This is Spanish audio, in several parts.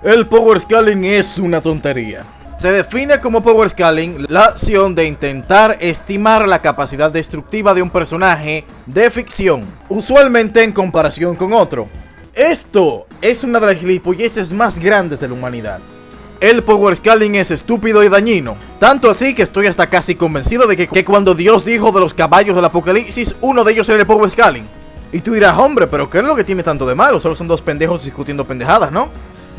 El power scaling es una tontería. Se define como power scaling la acción de intentar estimar la capacidad destructiva de un personaje de ficción, usualmente en comparación con otro. Esto es una de las gilipolleces más grandes de la humanidad. El power scaling es estúpido y dañino, tanto así que estoy hasta casi convencido de que cuando Dios dijo de los caballos del apocalipsis, uno de ellos era el power scaling. Y tú dirás, hombre, pero ¿qué es lo que tiene tanto de malo? Solo son dos pendejos discutiendo pendejadas, ¿no?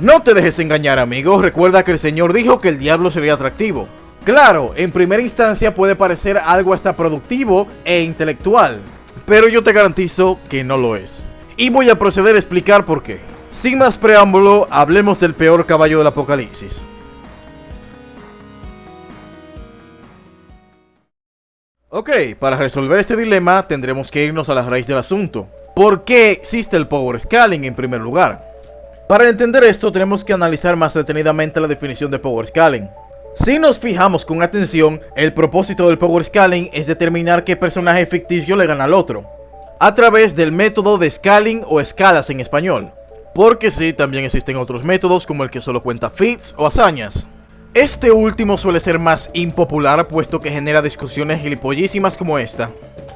No te dejes engañar, amigo. Recuerda que el Señor dijo que el diablo sería atractivo. Claro, en primera instancia puede parecer algo hasta productivo e intelectual, pero yo te garantizo que no lo es. Y voy a proceder a explicar por qué. Sin más preámbulo, hablemos del peor caballo del apocalipsis. Ok, para resolver este dilema tendremos que irnos a la raíz del asunto. ¿Por qué existe el power scaling en primer lugar? Para entender esto tenemos que analizar más detenidamente la definición de power scaling. Si nos fijamos con atención, el propósito del power scaling es determinar qué personaje ficticio le gana al otro, a través del método de scaling o escalas en español. Porque sí, también existen otros métodos como el que solo cuenta feats o hazañas. Este último suele ser más impopular puesto que genera discusiones gilipollísimas como esta.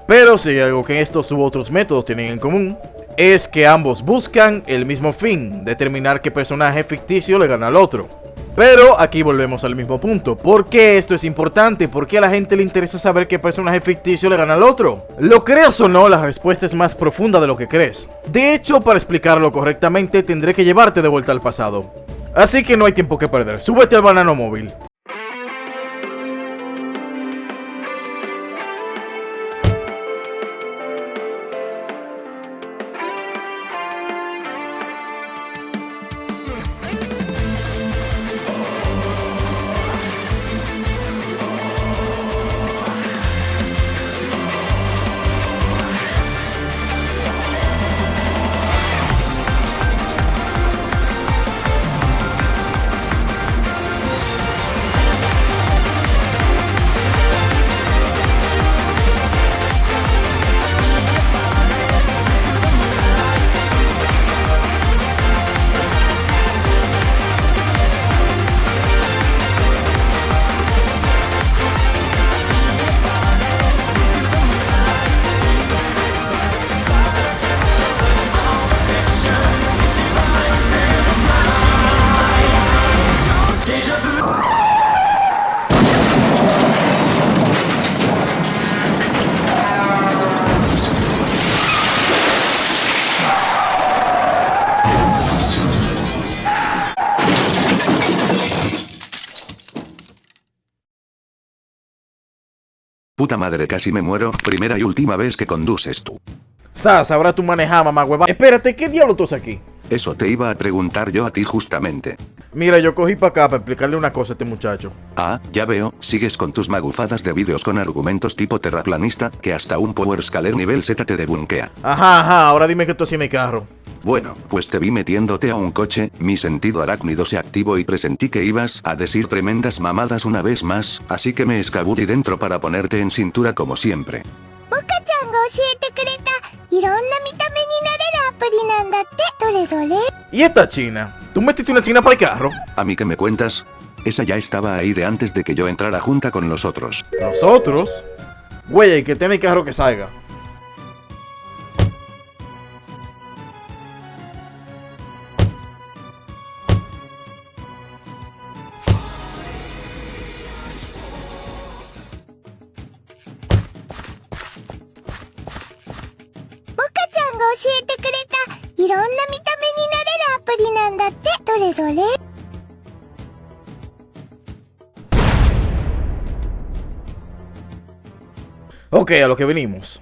Pero sí, algo que estos u otros métodos tienen en común es que ambos buscan el mismo fin, determinar qué personaje ficticio le gana al otro. Pero aquí volvemos al mismo punto. ¿Por qué esto es importante? ¿Por qué a la gente le interesa saber qué personaje ficticio le gana al otro? Lo creas o no, la respuesta es más profunda de lo que crees. De hecho, para explicarlo correctamente, tendré que llevarte de vuelta al pasado. Así que no hay tiempo que perder. Súbete al banano móvil. Puta madre, casi me muero. Primera y última vez que conduces tú. Sas, ahora tú manejas, mamá hueva. Espérate, ¿qué diablo tú haces aquí? Eso te iba a preguntar yo a ti justamente. Mira, yo cogí para acá para explicarle una cosa a este muchacho. Ah, ya veo, sigues con tus magufadas de vídeos con argumentos tipo terraplanista, que hasta un power scaler nivel Z te debunquea. Ajá, ahora dime qué tú hacías en mi carro. Bueno, pues te vi metiéndote a un coche, mi sentido arácnido se activó y presentí que ibas a decir tremendas mamadas una vez más, así que me escabudí dentro para ponerte en cintura como siempre. ¿Y esta china? ¿Tú metiste una china para el carro? ¿A mí qué me cuentas? Esa ya estaba ahí de antes de que yo entrara junta con los otros. ¿Los otros? Güey, el que tiene el carro que salga. Ok, a lo que venimos.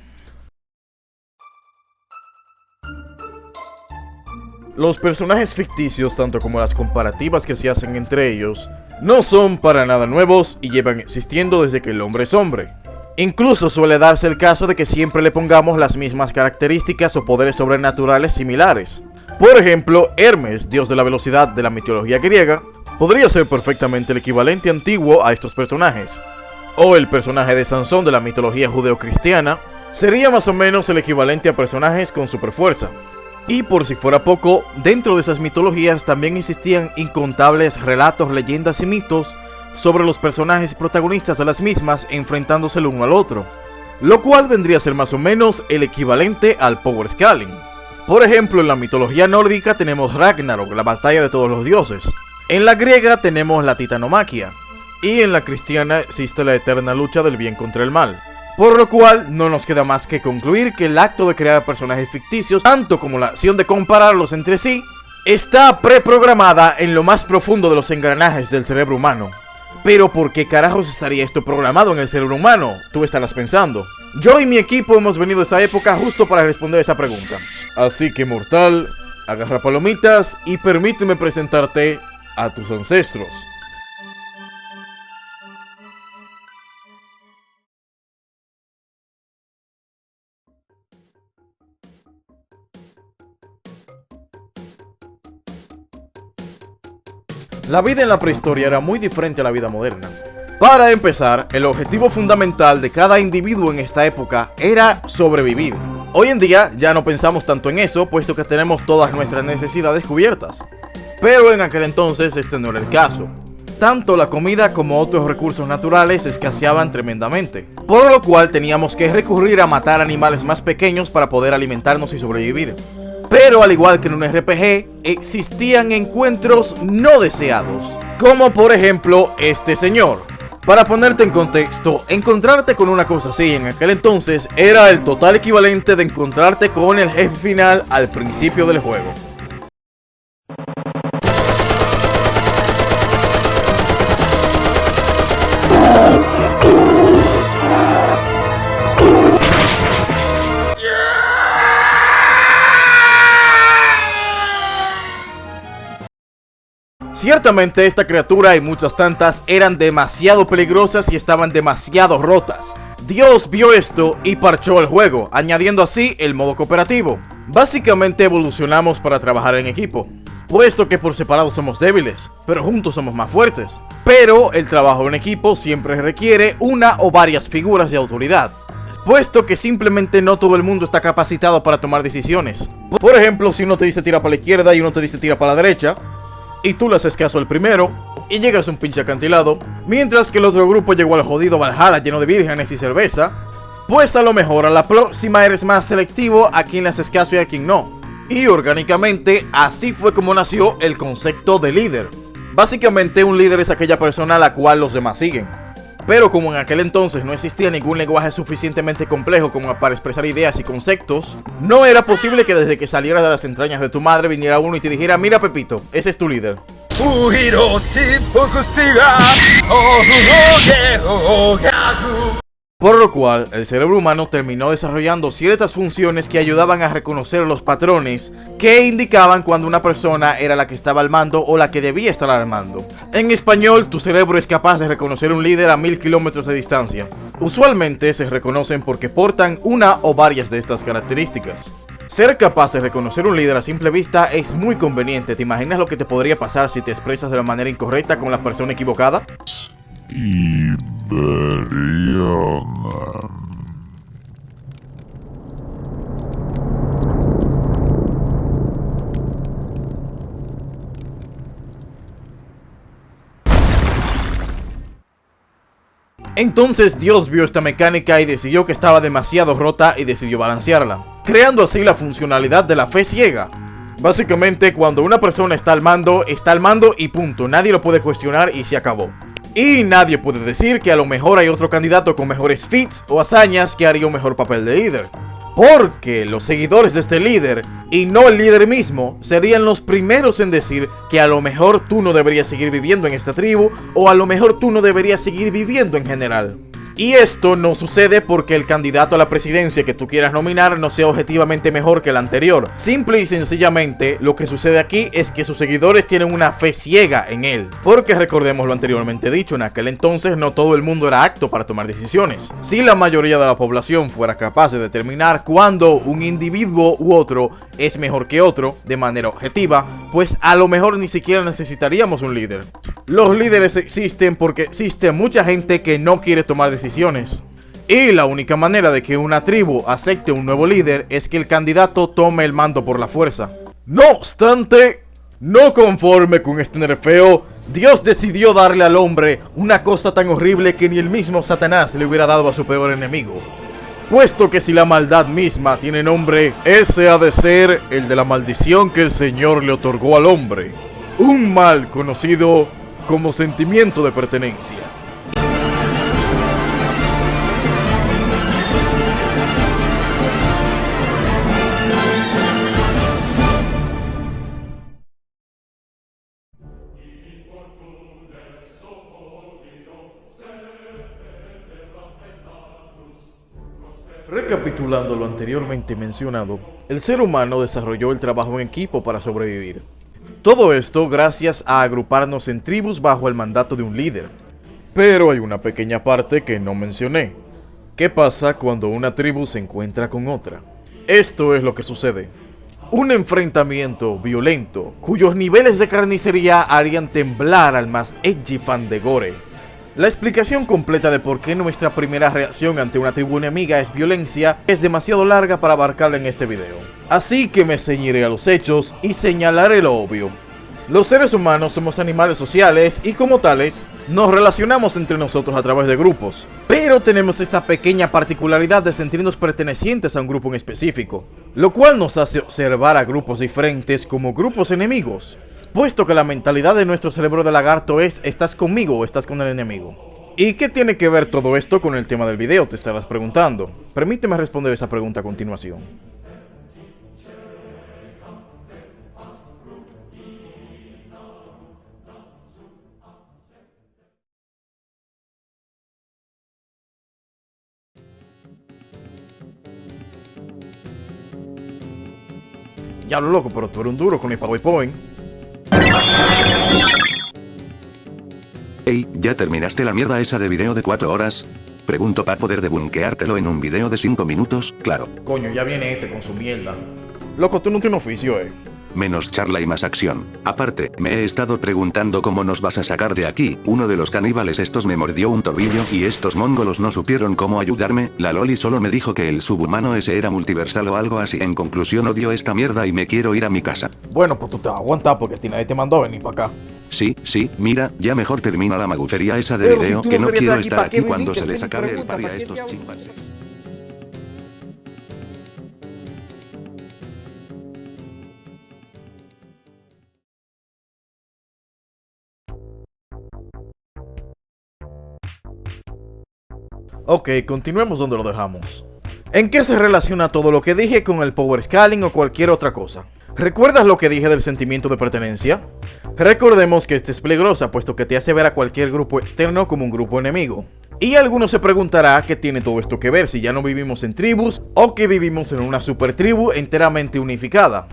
Los personajes ficticios, tanto como las comparativas que se hacen entre ellos, no son para nada nuevos y llevan existiendo desde que el hombre es hombre. Incluso suele darse el caso de que siempre le pongamos las mismas características o poderes sobrenaturales similares. Por ejemplo, Hermes, dios de la velocidad de la mitología griega, podría ser perfectamente el equivalente antiguo a estos personajes. O el personaje de Sansón de la mitología judeocristiana sería más o menos el equivalente a personajes con superfuerza. Y por si fuera poco, dentro de esas mitologías también existían incontables relatos, leyendas y mitos sobre los personajes y protagonistas de las mismas enfrentándose el uno al otro, lo cual vendría a ser más o menos el equivalente al power scaling. Por ejemplo, en la mitología nórdica tenemos Ragnarok, la batalla de todos los dioses. En la griega tenemos la titanomaquia. Y en la cristiana existe la eterna lucha del bien contra el mal. Por lo cual, no nos queda más que concluir que el acto de crear personajes ficticios, tanto como la acción de compararlos entre sí, está preprogramada en lo más profundo de los engranajes del cerebro humano. Pero ¿por qué carajos estaría esto programado en el cerebro humano? Tú estarás pensando. Yo y mi equipo hemos venido a esta época justo para responder esa pregunta. Así que, mortal, agarra palomitas y permíteme presentarte a tus ancestros. La vida en la prehistoria era muy diferente a la vida moderna. Para empezar, el objetivo fundamental de cada individuo en esta época era sobrevivir. Hoy en día ya no pensamos tanto en eso, puesto que tenemos todas nuestras necesidades cubiertas. Pero en aquel entonces este no era el caso. Tanto la comida como otros recursos naturales escaseaban tremendamente, por lo cual teníamos que recurrir a matar animales más pequeños para poder alimentarnos y sobrevivir. Pero al igual que en un RPG, existían encuentros no deseados, como por ejemplo este señor. Para ponerte en contexto, encontrarte con una cosa así en aquel entonces era el total equivalente de encontrarte con el jefe final al principio del juego. Ciertamente esta criatura y muchas tantas eran demasiado peligrosas y estaban demasiado rotas. Dios vio esto y parchó el juego, añadiendo así el modo cooperativo. Básicamente evolucionamos para trabajar en equipo, puesto que por separado somos débiles, pero juntos somos más fuertes. Pero el trabajo en equipo siempre requiere una o varias figuras de autoridad, puesto que simplemente no todo el mundo está capacitado para tomar decisiones. Por ejemplo, si uno te dice tira para la izquierda y uno te dice tira para la derecha, y tú le haces caso al primero, y llegas a un pinche acantilado, mientras que el otro grupo llegó al jodido Valhalla lleno de vírgenes y cerveza, pues a lo mejor a la próxima eres más selectivo a quien le haces caso y a quien no. Y orgánicamente, así fue como nació el concepto de líder. Básicamente un líder es aquella persona a la cual los demás siguen. Pero como en aquel entonces no existía ningún lenguaje suficientemente complejo como para expresar ideas y conceptos, no era posible que desde que salieras de las entrañas de tu madre viniera uno y te dijera: mira Pepito, ese es tu líder. Por lo cual, el cerebro humano terminó desarrollando ciertas funciones que ayudaban a reconocer los patrones que indicaban cuando una persona era la que estaba al mando o la que debía estar al mando. En español, tu cerebro es capaz de reconocer un líder a 1000 kilómetros de distancia. Usualmente se reconocen porque portan una o varias de estas características. Ser capaz de reconocer un líder a simple vista es muy conveniente. ¿Te imaginas lo que te podría pasar si te expresas de la manera incorrecta con la persona equivocada? Entonces Dios vio esta mecánica y decidió que estaba demasiado rota y decidió balancearla, creando así la funcionalidad de la fe ciega. Básicamente, cuando una persona está al mando y punto, nadie lo puede cuestionar y se acabó. Y nadie puede decir que a lo mejor hay otro candidato con mejores feats o hazañas que haría un mejor papel de líder. Porque los seguidores de este líder, y no el líder mismo, serían los primeros en decir que a lo mejor tú no deberías seguir viviendo en esta tribu, o a lo mejor tú no deberías seguir viviendo en general. Y esto no sucede porque el candidato a la presidencia que tú quieras nominar no sea objetivamente mejor que el anterior. Simple y sencillamente, lo que sucede aquí es que sus seguidores tienen una fe ciega en él. Porque recordemos lo anteriormente dicho, en aquel entonces no todo el mundo era apto para tomar decisiones. Si la mayoría de la población fuera capaz de determinar cuándo un individuo u otro es mejor que otro de manera objetiva, pues a lo mejor ni siquiera necesitaríamos un líder. Los líderes existen porque existe mucha gente que no quiere tomar decisiones. Y la única manera de que una tribu acepte un nuevo líder es que el candidato tome el mando por la fuerza. No obstante, no conforme con este nerfeo, Dios decidió darle al hombre una cosa tan horrible que ni el mismo Satanás le hubiera dado a su peor enemigo. Puesto que si la maldad misma tiene nombre, ese ha de ser el de la maldición que el Señor le otorgó al hombre. Un mal conocido como sentimiento de pertenencia. Recapitulando lo anteriormente mencionado, el ser humano desarrolló el trabajo en equipo para sobrevivir. Todo esto gracias a agruparnos en tribus bajo el mandato de un líder. Pero hay una pequeña parte que no mencioné. ¿Qué pasa cuando una tribu se encuentra con otra? Esto es lo que sucede. Un enfrentamiento violento, cuyos niveles de carnicería harían temblar al más edgy fan de gore. La explicación completa de por qué nuestra primera reacción ante una tribu enemiga es violencia es demasiado larga para abarcarla en este video. Así que me ceñiré a los hechos y señalaré lo obvio. Los seres humanos somos animales sociales y como tales, nos relacionamos entre nosotros a través de grupos. Pero tenemos esta pequeña particularidad de sentirnos pertenecientes a un grupo en específico, lo cual nos hace observar a grupos diferentes como grupos enemigos. Puesto que la mentalidad de nuestro cerebro de lagarto es ¿estás conmigo o estás con el enemigo? ¿Y qué tiene que ver todo esto con el tema del video? Te estarás preguntando. Permíteme responder esa pregunta a continuación. Ya lo loco, pero tú eres un duro con el PowerPoint. Ey, ¿ya terminaste la mierda esa de video de 4 horas? Pregunto para poder debunkeártelo en un video de 5 minutos, claro. Coño, ya viene este con su mierda. Loco, tú no tienes oficio, Menos charla y más acción. Aparte, me he estado preguntando cómo nos vas a sacar de aquí. Uno de los caníbales estos me mordió un tobillo y estos mongolos no supieron cómo ayudarme. La Loli solo me dijo que el subhumano ese era multiversal o algo así. En conclusión, odio esta mierda y me quiero ir a mi casa. Bueno, pues tú te aguantas porque a ti nadie te mandó a venir para acá. Sí, mira, ya mejor termina la magufería esa de video, que no quiero estar aquí cuando se les acabe el pari a estos chimpancés. Ok, continuemos donde lo dejamos. ¿En qué se relaciona todo lo que dije con el power scaling o cualquier otra cosa? ¿Recuerdas lo que dije del sentimiento de pertenencia? Recordemos que este es peligrosa, puesto que te hace ver a cualquier grupo externo como un grupo enemigo. Y alguno se preguntará qué tiene todo esto que ver, si ya no vivimos en tribus o que vivimos en una super tribu enteramente unificada.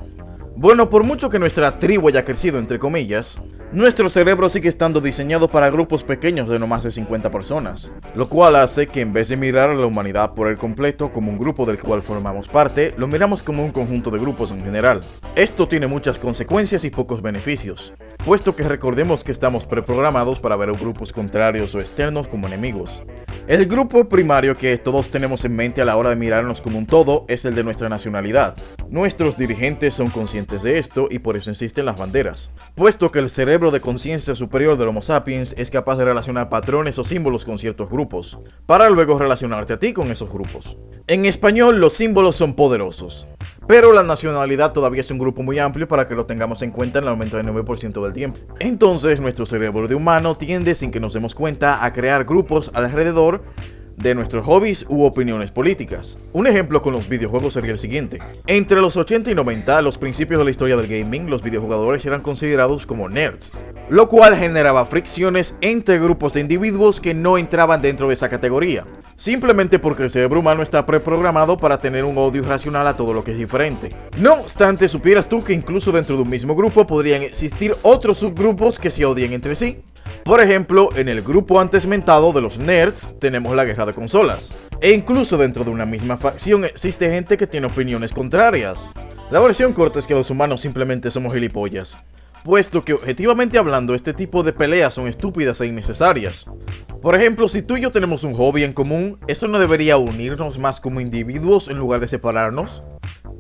Bueno, por mucho que nuestra tribu haya crecido entre comillas, nuestro cerebro sigue estando diseñado para grupos pequeños de no más de 50 personas, lo cual hace que en vez de mirar a la humanidad por el completo como un grupo del cual formamos parte, lo miramos como un conjunto de grupos en general. Esto tiene muchas consecuencias y pocos beneficios, puesto que recordemos que estamos preprogramados para ver a grupos contrarios o externos como enemigos. El grupo primario que todos tenemos en mente a la hora de mirarnos como un todo es el de nuestra nacionalidad. Nuestros dirigentes son conscientes de esto y por eso existen las banderas, puesto que el cerebro de conciencia superior del Homo sapiens es capaz de relacionar patrones o símbolos con ciertos grupos, para luego relacionarte a ti con esos grupos. En español, los símbolos son poderosos, pero la nacionalidad todavía es un grupo muy amplio para que lo tengamos en cuenta en el 99% del tiempo. Entonces, nuestro cerebro de humano tiende, sin que nos demos cuenta, a crear grupos alrededor de nuestros hobbies u opiniones políticas. Un ejemplo con los videojuegos sería el siguiente. Entre los 80 y 90, a los principios de la historia del gaming, los videojugadores eran considerados como nerds, lo cual generaba fricciones entre grupos de individuos que no entraban dentro de esa categoría, simplemente porque el cerebro humano está preprogramado para tener un odio irracional a todo lo que es diferente. No obstante, supieras tú que incluso dentro de un mismo grupo podrían existir otros subgrupos que se odian entre sí. Por ejemplo, en el grupo antes mentado de los nerds tenemos la guerra de consolas, e incluso dentro de una misma facción existe gente que tiene opiniones contrarias. La versión corta es que los humanos simplemente somos gilipollas. puesto que objetivamente hablando este tipo de peleas son estúpidas e innecesarias. Por ejemplo, si tú y yo tenemos un hobby en común, ¿eso no debería unirnos más como individuos en lugar de separarnos?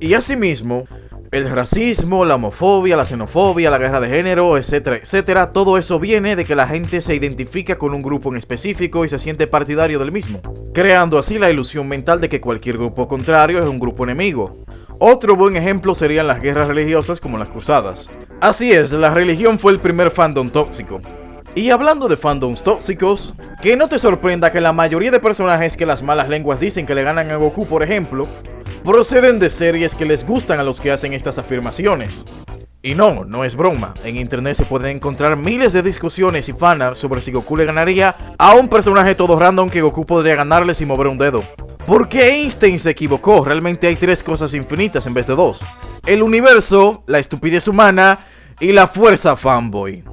Y asimismo, el racismo, la homofobia, la xenofobia, la guerra de género, etcétera, etcétera, todo eso viene de que la gente se identifica con un grupo en específico y se siente partidario del mismo, creando así la ilusión mental de que cualquier grupo contrario es un grupo enemigo. Otro buen ejemplo serían las guerras religiosas como las cruzadas. Así es, la religión fue el primer fandom tóxico. Y hablando de fandoms tóxicos, que no te sorprenda que la mayoría de personajes que las malas lenguas dicen que le ganan a Goku, por ejemplo, proceden de series que les gustan a los que hacen estas afirmaciones. Y no es broma, en internet se pueden encontrar miles de discusiones y fanarts sobre si Goku le ganaría a un personaje todo random que Goku podría ganarle sin mover un dedo. ¿Por qué Einstein se equivocó? Realmente hay 3 cosas infinitas en vez de 2. El universo, la estupidez humana y la fuerza fanboy.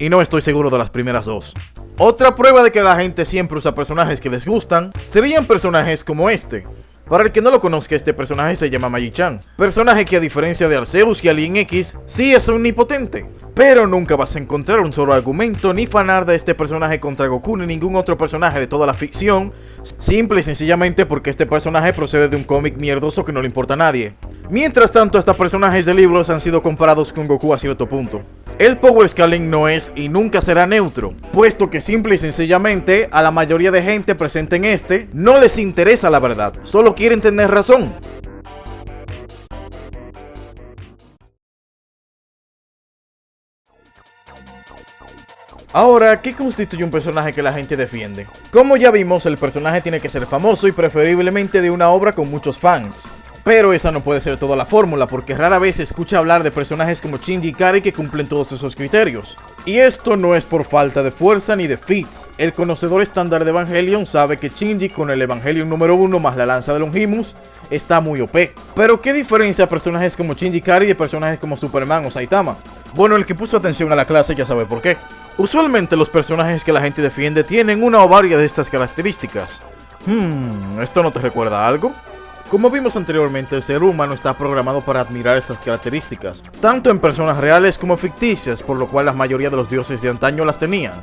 Y no estoy seguro de las primeras 2. Otra prueba de que la gente siempre usa personajes que les gustan serían personajes como este. Para el que no lo conozca, este personaje se llama Magi-chan, personaje que a diferencia de Arceus y Alien X, sí es omnipotente. Pero nunca vas a encontrar un solo argumento ni fanart de este personaje contra Goku ni ningún otro personaje de toda la ficción, simple y sencillamente porque este personaje procede de un cómic mierdoso que no le importa a nadie. Mientras tanto, estos personajes de libros han sido comparados con Goku a cierto punto. El Power Scaling no es y nunca será neutro, puesto que simple y sencillamente a la mayoría de gente presente en este no les interesa la verdad, solo quieren tener razón. Ahora, ¿qué constituye un personaje que la gente defiende? Como ya vimos, el personaje tiene que ser famoso y preferiblemente de una obra con muchos fans. Pero esa no puede ser toda la fórmula, porque rara vez se escucha hablar de personajes como Shinji Ikari que cumplen todos esos criterios. Y esto no es por falta de fuerza ni de feats. El conocedor estándar de Evangelion sabe que Shinji con el Evangelion número 1 más la lanza de Longimus está muy OP. Pero ¿qué diferencia a personajes como Shinji Ikari de personajes como Superman o Saitama? Bueno, el que puso atención a la clase ya sabe por qué. Usualmente los personajes que la gente defiende tienen una o varias de estas características. ¿Esto no te recuerda a algo? Como vimos anteriormente, el ser humano está programado para admirar estas características, tanto en personas reales como ficticias, por lo cual la mayoría de los dioses de antaño las tenían.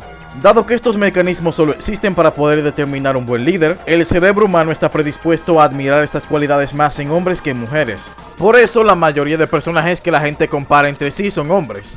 Dado que estos mecanismos solo existen para poder determinar un buen líder, el cerebro humano está predispuesto a admirar estas cualidades más en hombres que en mujeres. Por eso la mayoría de personajes que la gente compara entre sí son hombres.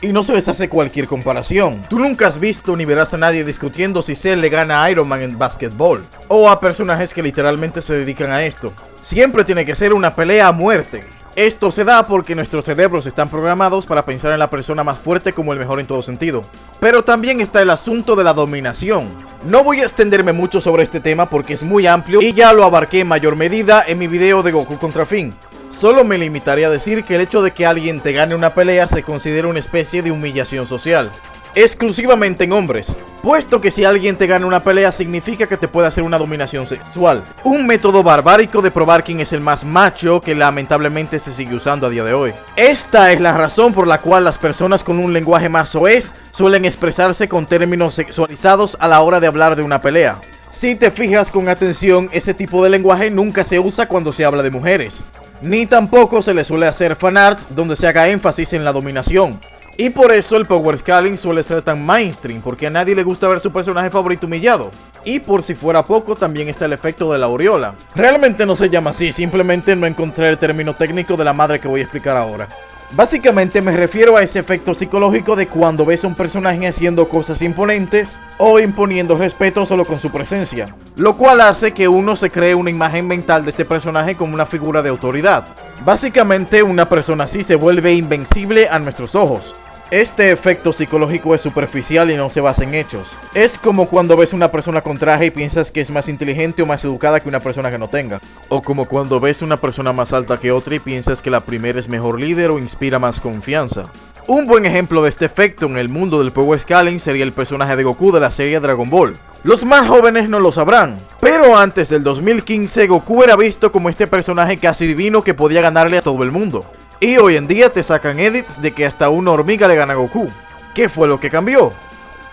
Y no se les hace cualquier comparación. Tú nunca has visto ni verás a nadie discutiendo si Cell le gana a Iron Man en básquetbol, o a personajes que literalmente se dedican a esto. Siempre tiene que ser una pelea a muerte. Esto se da porque nuestros cerebros están programados para pensar en la persona más fuerte como el mejor en todo sentido. Pero también está el asunto de la dominación. No voy a extenderme mucho sobre este tema porque es muy amplio y ya lo abarqué en mayor medida en mi video de Goku contra Finn. Solo me limitaré a decir que el hecho de que alguien te gane una pelea se considera una especie de humillación social, exclusivamente en hombres, puesto que si alguien te gana una pelea significa que te puede hacer una dominación sexual, un método barbárico de probar quién es el más macho que lamentablemente se sigue usando a día de hoy. Esta es la razón por la cual las personas con un lenguaje más soez suelen expresarse con términos sexualizados a la hora de hablar de una pelea. Si te fijas con atención, ese tipo de lenguaje nunca se usa cuando se habla de mujeres. Ni tampoco se le suele hacer fanarts donde se haga énfasis en la dominación. Y por eso el Power Scaling suele ser tan mainstream, porque a nadie le gusta ver su personaje favorito humillado. Y por si fuera poco, también está el efecto de la aureola. Realmente no se llama así, simplemente no encontré el término técnico de la madre que voy a explicar ahora. Básicamente me refiero a ese efecto psicológico de cuando ves a un personaje haciendo cosas imponentes o imponiendo respeto solo con su presencia, lo cual hace que uno se cree una imagen mental de este personaje como una figura de autoridad. Básicamente una persona así se vuelve invencible a nuestros ojos. Este efecto psicológico es superficial y no se basa en hechos. Es como cuando ves una persona con traje y piensas que es más inteligente o más educada que una persona que no tenga. O como cuando ves una persona más alta que otra y piensas que la primera es mejor líder o inspira más confianza. Un buen ejemplo de este efecto en el mundo del Power Scaling sería el personaje de Goku de la serie Dragon Ball. Los más jóvenes no lo sabrán, pero antes del 2015 Goku era visto como este personaje casi divino que podía ganarle a todo el mundo. Y hoy en día te sacan edits de que hasta una hormiga le gana a Goku. ¿Qué fue lo que cambió?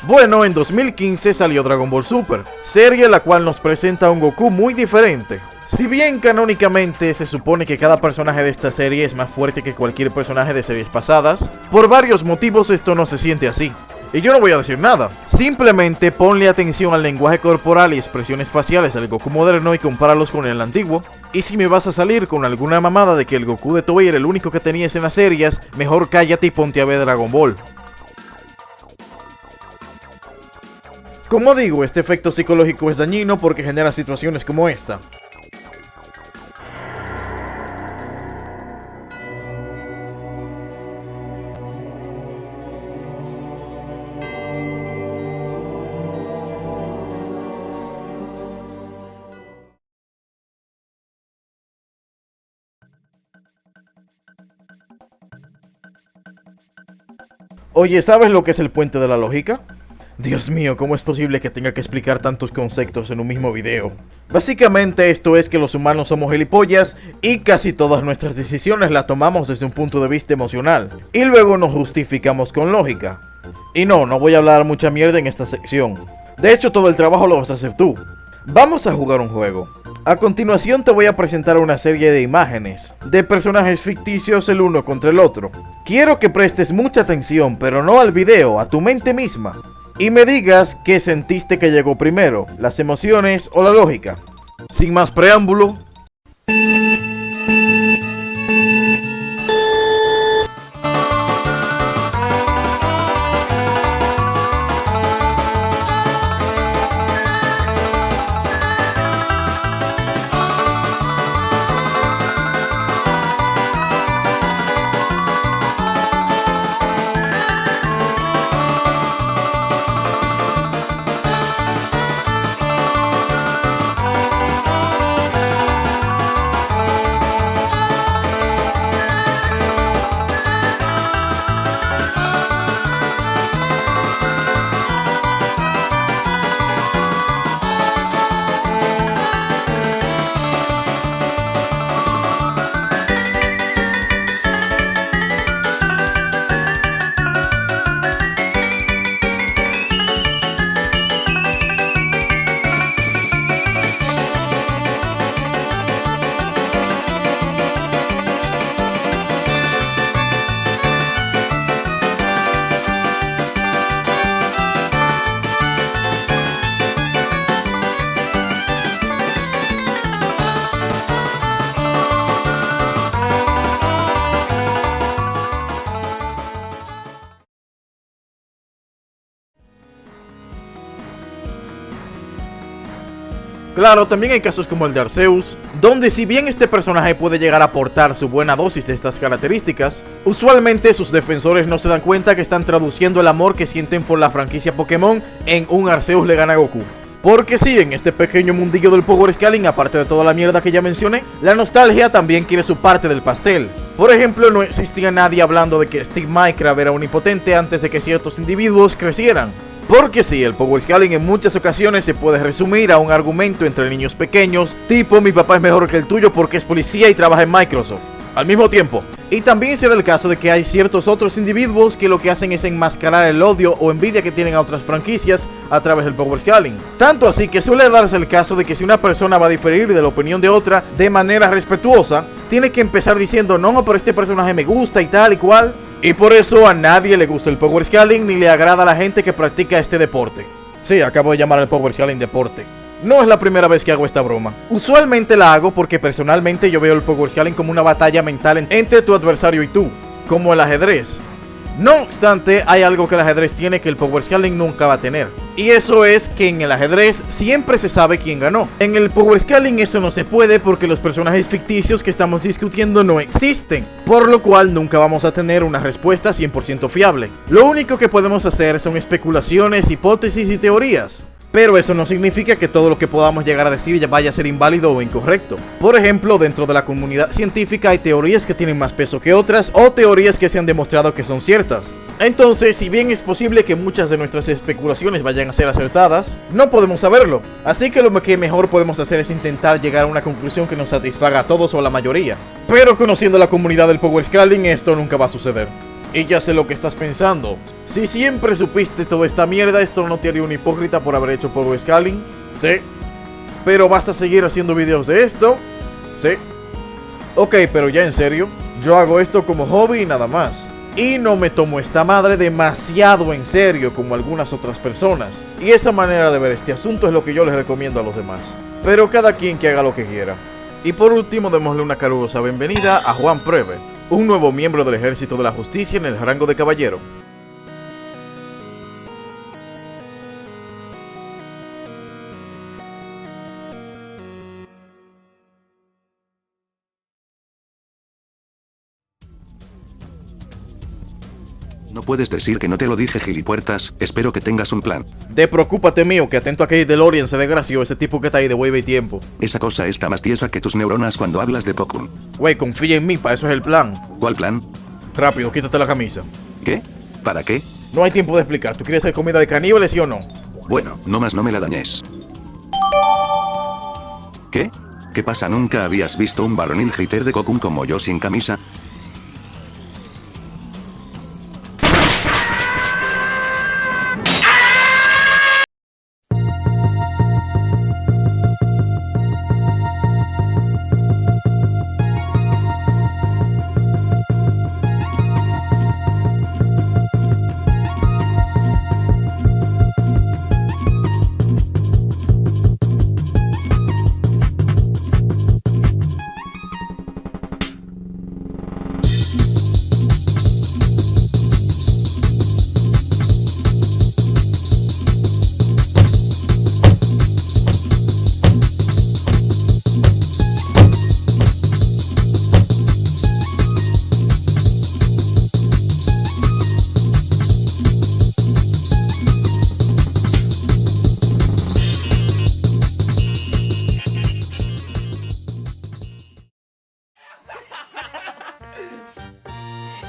Bueno, en 2015 salió Dragon Ball Super, serie la cual nos presenta a un Goku muy diferente. Si bien canónicamente se supone que cada personaje de esta serie es más fuerte que cualquier personaje de series pasadas, por varios motivos esto no se siente así. Y yo no voy a decir nada, simplemente ponle atención al lenguaje corporal y expresiones faciales del Goku moderno y compáralos con el antiguo. Y si me vas a salir con alguna mamada de que el Goku de Toei era el único que tenías en las series, mejor cállate y ponte a ver Dragon Ball. Como digo, este efecto psicológico es dañino porque genera situaciones como esta. Oye, ¿sabes lo que es el puente de la lógica? Dios mío, ¿cómo es posible que tenga que explicar tantos conceptos en un mismo video? Básicamente esto es que los humanos somos gilipollas y casi todas nuestras decisiones las tomamos desde un punto de vista emocional y luego nos justificamos con lógica. Y no voy a hablar mucha mierda en esta sección. De hecho, todo el trabajo lo vas a hacer tú. Vamos a jugar un juego. A continuación te voy a presentar una serie de imágenes de personajes ficticios el uno contra el otro. Quiero que prestes mucha atención, pero no al video, a tu mente misma. Y me digas qué sentiste que llegó primero, las emociones o la lógica. Sin más preámbulo. Claro, también hay casos como el de Arceus, donde si bien este personaje puede llegar a aportar su buena dosis de estas características, usualmente sus defensores no se dan cuenta que están traduciendo el amor que sienten por la franquicia Pokémon en un Arceus le gana a Goku. Porque sí, en este pequeño mundillo del Power Scaling, aparte de toda la mierda que ya mencioné, la nostalgia también quiere su parte del pastel. Por ejemplo, no existía nadie hablando de que Steve Minecraft era omnipotente antes de que ciertos individuos crecieran. Porque sí, el Power Scaling en muchas ocasiones se puede resumir a un argumento entre niños pequeños, tipo mi papá es mejor que el tuyo porque es policía y trabaja en Microsoft, al mismo tiempo. Y también se da el caso de que hay ciertos otros individuos que lo que hacen es enmascarar el odio o envidia que tienen a otras franquicias a través del Power Scaling. Tanto así que suele darse el caso de que si una persona va a diferir de la opinión de otra de manera respetuosa, tiene que empezar diciendo no, pero este personaje me gusta y tal y cual. Y por eso a nadie le gusta el Power Scaling ni le agrada a la gente que practica este deporte. Sí, acabo de llamar al Power Scaling deporte. No es la primera vez que hago esta broma. Usualmente la hago porque personalmente yo veo el Power Scaling como una batalla mental entre tu adversario y tú, como el ajedrez. No obstante, hay algo que el ajedrez tiene que el Power Scaling nunca va a tener. Y eso es que en el ajedrez siempre se sabe quién ganó. En el Power Scaling eso no se puede porque los personajes ficticios que estamos discutiendo no existen. Por lo cual nunca vamos a tener una respuesta 100% fiable. Lo único que podemos hacer son especulaciones, hipótesis y teorías. Pero eso no significa que todo lo que podamos llegar a decir ya vaya a ser inválido o incorrecto. Por ejemplo, dentro de la comunidad científica hay teorías que tienen más peso que otras o teorías que se han demostrado que son ciertas. Entonces, si bien es posible que muchas de nuestras especulaciones vayan a ser acertadas, no podemos saberlo. Así que lo que mejor podemos hacer es intentar llegar a una conclusión que nos satisfaga a todos o a la mayoría. Pero conociendo la comunidad del Power Scaling, esto nunca va a suceder. Y ya sé lo que estás pensando. Si siempre supiste toda esta mierda, ¿esto no te haría un hipócrita por haber hecho Power Scaling? Sí. pero vas a seguir haciendo videos de esto, ¿sí? Ok, pero ya en serio, yo hago esto como hobby y nada más. Y no me tomo esta madre demasiado en serio como algunas otras personas. Y esa manera de ver este asunto es lo que yo les recomiendo a los demás. Pero cada quien que haga lo que quiera. Y por último, démosle una calurosa bienvenida a Juan Preve, un nuevo miembro del Ejército de la Justicia en el rango de caballero. No puedes decir que no te lo dije, gilipuertas. Espero que tengas un plan. Preocúpate mío, que atento a que DeLorean se desgració, ese tipo que está ahí de Wave y tiempo. Esa cosa está más tiesa que tus neuronas cuando hablas de Cocoon. Güey, confía en mí, para eso es el plan. ¿Cuál plan? Rápido, quítate la camisa. ¿Qué? ¿Para qué? No hay tiempo de explicar, ¿tú quieres hacer comida de caníbales, sí o no? Bueno, no más no me la dañes. ¿Qué? ¿Qué pasa? ¿Nunca habías visto un varonil hater de Cocoon como yo sin camisa?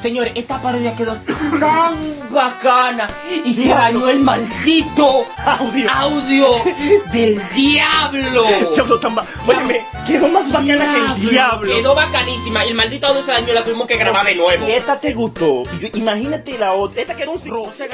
Señores, esta parodia quedó tan bacana y se dañó el maldito audio del diablo. Diablo tan Óyeme, quedó más bacana que el diablo. Quedó bacanísima y el maldito audio se dañó y la tuvimos que grabar de nuevo. Si esta te gustó, imagínate la otra. Esta quedó un roce.